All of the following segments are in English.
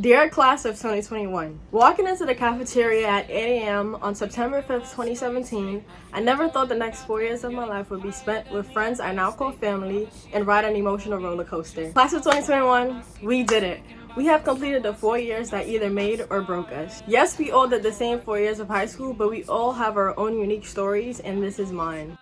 Dear class of 2021, walking into the cafeteria at 8 a.m. on September 5th, 2017, I never thought the next 4 years of my life would be spent with friends I now call family and ride an emotional roller coaster. Class of 2021, we did it. We have completed the 4 years that either made or broke us. Yes, we all did the same 4 years of high school, but we all have our own unique stories, and this is mine.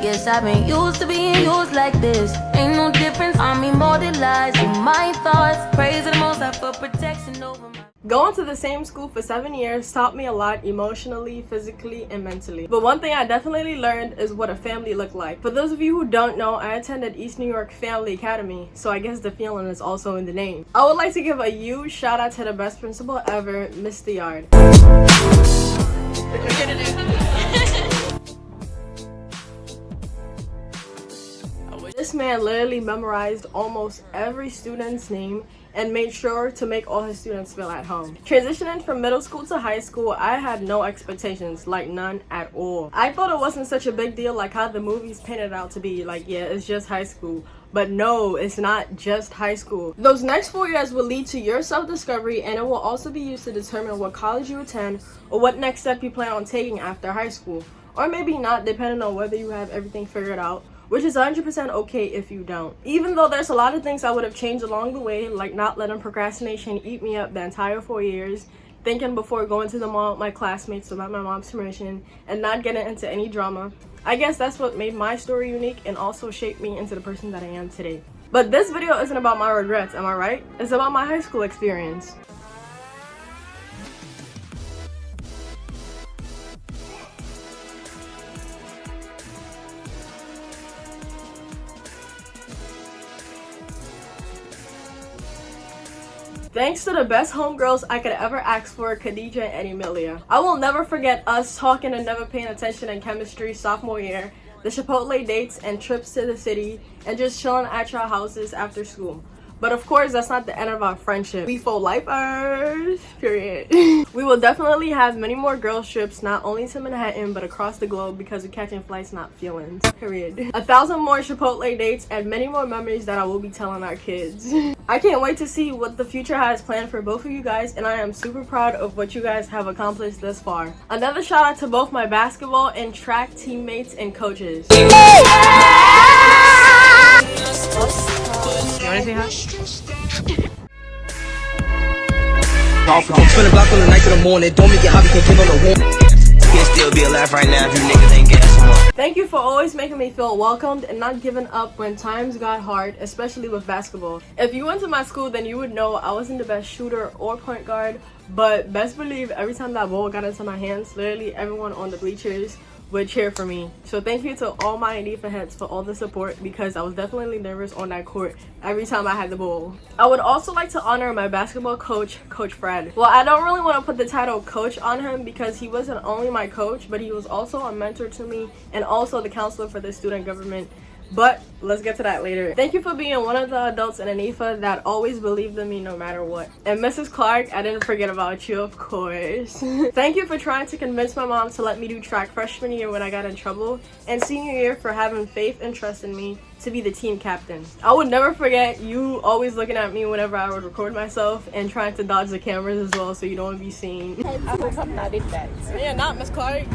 Guess I've been used to being used like this. Ain't no difference on me, more than lies in my thoughts. Praise the most I for protection over my... Going to the same school for 7 years taught me a lot emotionally, physically, and mentally. But one thing I definitely learned is what a family looked like. For those of you who don't know, I attended East New York Family Academy, so I guess the feeling is also in the name. I would like to give a huge shout out to the best principal ever, Mr. Yard. This man literally memorized almost every student's name and made sure to make all his students feel at home. Transitioning from middle school to high school, I had no expectations, like none at all. I thought it wasn't such a big deal like how the movies painted out to be, like yeah, it's just high school. But no, it's not just high school. Those next 4 years will lead to your self-discovery, and it will also be used to determine what college you attend or what next step you plan on taking after high school. Or maybe not, depending on whether you have everything figured out, which is 100% okay if you don't. Even though there's a lot of things I would have changed along the way, like not letting procrastination eat me up the entire 4 years, thinking before going to the mall with my classmates without my mom's permission, and not getting into any drama. I guess that's what made my story unique and also shaped me into the person that I am today. But this video isn't about my regrets, am I right? It's about my high school experience. Thanks to the best homegirls I could ever ask for, Khadija and Emilia. I will never forget us talking and never paying attention in chemistry sophomore year, the Chipotle dates and trips to the city, and just chilling at your houses after school. But of course, that's not the end of our friendship. We full lifers, period. We will definitely have many more girls trips, not only to Manhattan, but across the globe because we're catching flights, not feelings, period. 1,000 more Chipotle dates and many more memories that I will be telling our kids. I can't wait to see what the future has planned for both of you guys, and I am super proud of what you guys have accomplished thus far. Another shout out to both my basketball and track teammates and coaches. You wanna say hi? Spin a block on the night to the morning. Don't make it hobby, can't kill on the warm. Can't still be alive right now if you niggas ain't gas more. Thank you for always making me feel welcomed and not giving up when times got hard, especially with basketball. If you went to my school, then you would know I wasn't the best shooter or point guard, but best believe every time that ball got into my hands, literally everyone on the bleachers would cheer for me. So thank you to all my Anifa heads for all the support, because I was definitely nervous on that court every time I had the ball. I would also like to honor my basketball coach, Coach Fred. Well, I don't really want to put the title coach on him because he wasn't only my coach, but he was also a mentor to me and also the counselor for the student government. But let's get to that later. Thank you for being one of the adults in Anifa that always believed in me no matter what. And Mrs. Clark, I didn't forget about you, of course. Thank you for trying to convince my mom to let me do track freshman year when I got in trouble, and senior year for having faith and trust in me to be the team captain. I would never forget you always looking at me whenever I would record myself and trying to dodge the cameras as well so you don't be seen. I hope I'm not in that. Yeah, not Miss Clark.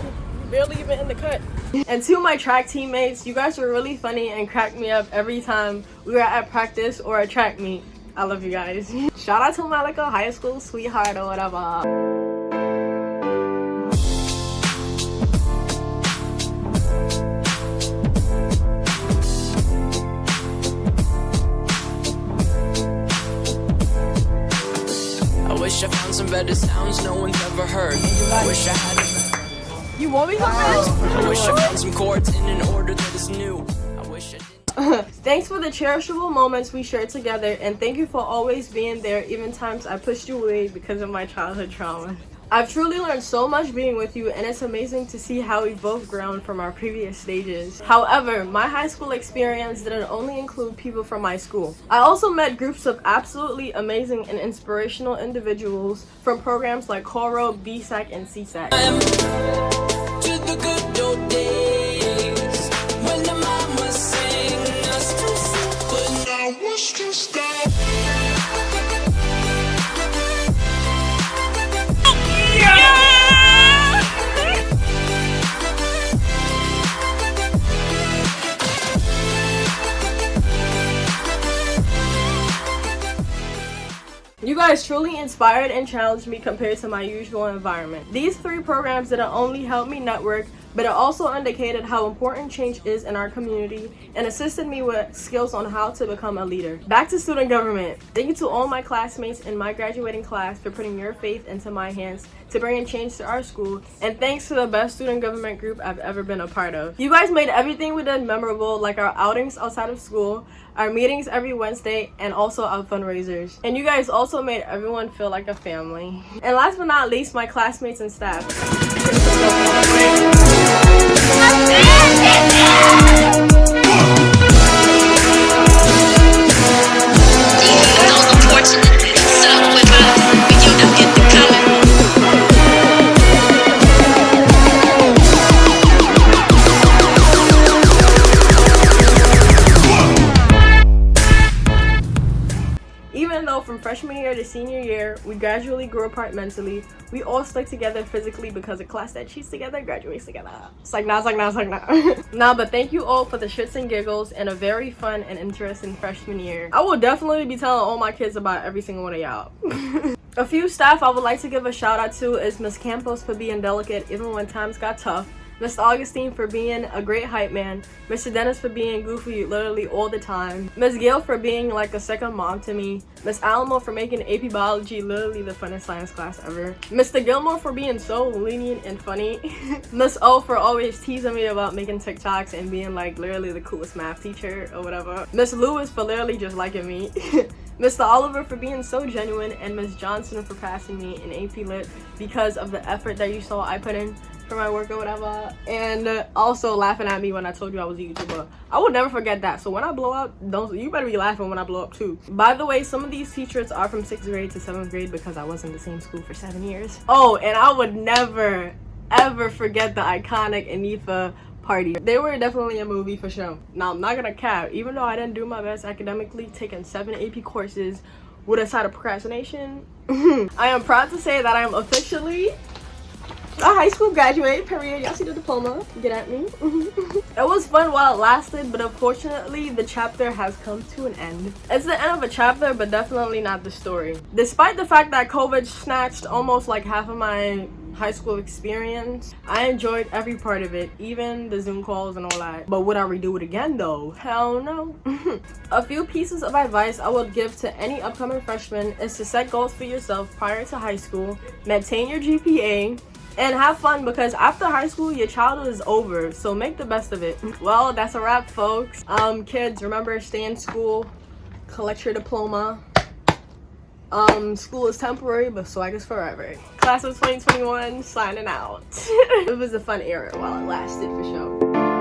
Barely even in the cut. And to my track teammates, you guys were really funny and cracked me up every time we were at practice or a track meet. I love you guys. Shout out to my like a high school sweetheart or whatever. I wish I found some better sounds no one's ever heard. I wish I had. You want me to finish? I wish I found some chords in an order that is new. I wish I didn't. Thanks for the cherishable moments we shared together, and thank you for always being there even times I pushed you away because of my childhood trauma. I've truly learned so much being with you, and it's amazing to see how we've both grown from our previous stages. However, my high school experience didn't only include people from my school. I also met groups of absolutely amazing and inspirational individuals from programs like cornrows, BSAC, and CSAC. To the good old days when the mama sang us to sleep, but now it's just that. You guys truly inspired and challenged me compared to my usual environment. These 3 programs didn't only help me network, but it also indicated how important change is in our community and assisted me with skills on how to become a leader. Back to student government. Thank you to all my classmates in my graduating class for putting your faith into my hands to bring change to our school, and thanks to the best student government group I've ever been a part of. You guys made everything we did memorable, like our outings outside of school, our meetings every Wednesday, and also our fundraisers. And you guys also made everyone feel like a family. And last but not least, my classmates and staff. Even though from freshman year to senior year, we gradually grew apart mentally, we all stuck together physically because a class that cheats together graduates together. It's like nah. Nah, but thank you all for the shits and giggles and a very fun and interesting freshman year. I will definitely be telling all my kids about every single one of y'all. A few staff I would like to give a shout out to is Miss Campos for being delicate even when times got tough, Mr. Augustine for being a great hype man, Mr. Dennis for being goofy literally all the time, Miss Gail for being like a second mom to me, Miss Alamo for making AP Biology literally the funnest science class ever, Mr. Gilmore for being so lenient and funny, Miss O for always teasing me about making TikToks and being like literally the coolest math teacher or whatever, Miss Lewis for literally just liking me, Mr. Oliver for being so genuine, and Miss Johnson for passing me in AP Lit because of the effort that you saw I put in for my work or whatever, and also laughing at me when I told you I was a YouTuber. I will never forget that. So when I blow up, you better be laughing when I blow up too. By the way, some of these teachers are from 6th grade to 7th grade because I was in the same school for 7 years. Oh, and I would never ever forget the iconic Anifa party. They were definitely a movie for sure. Now I'm not gonna cap, even though I didn't do my best academically, taking 7 AP courses with a side of procrastination, I am proud to say that I am officially a high school graduate, period. Y'all see the diploma? Get at me. It was fun while it lasted, but unfortunately the chapter has come to an end. It's the end of a chapter, but definitely not the story. Despite the fact that COVID snatched almost like half of my high school experience, I enjoyed every part of it, even the Zoom calls and all that. But would I redo it again though? Hell no. A few pieces of advice I would give to any upcoming freshman is to set goals for yourself prior to high school, maintain your GPA, and have fun, because after high school your childhood is over, so make the best of it. Well, that's a wrap, folks. Kids, remember, stay in school, collect your diploma. School is temporary, but swag is forever. Class of 2021 signing out. It was a fun era while it lasted, for sure.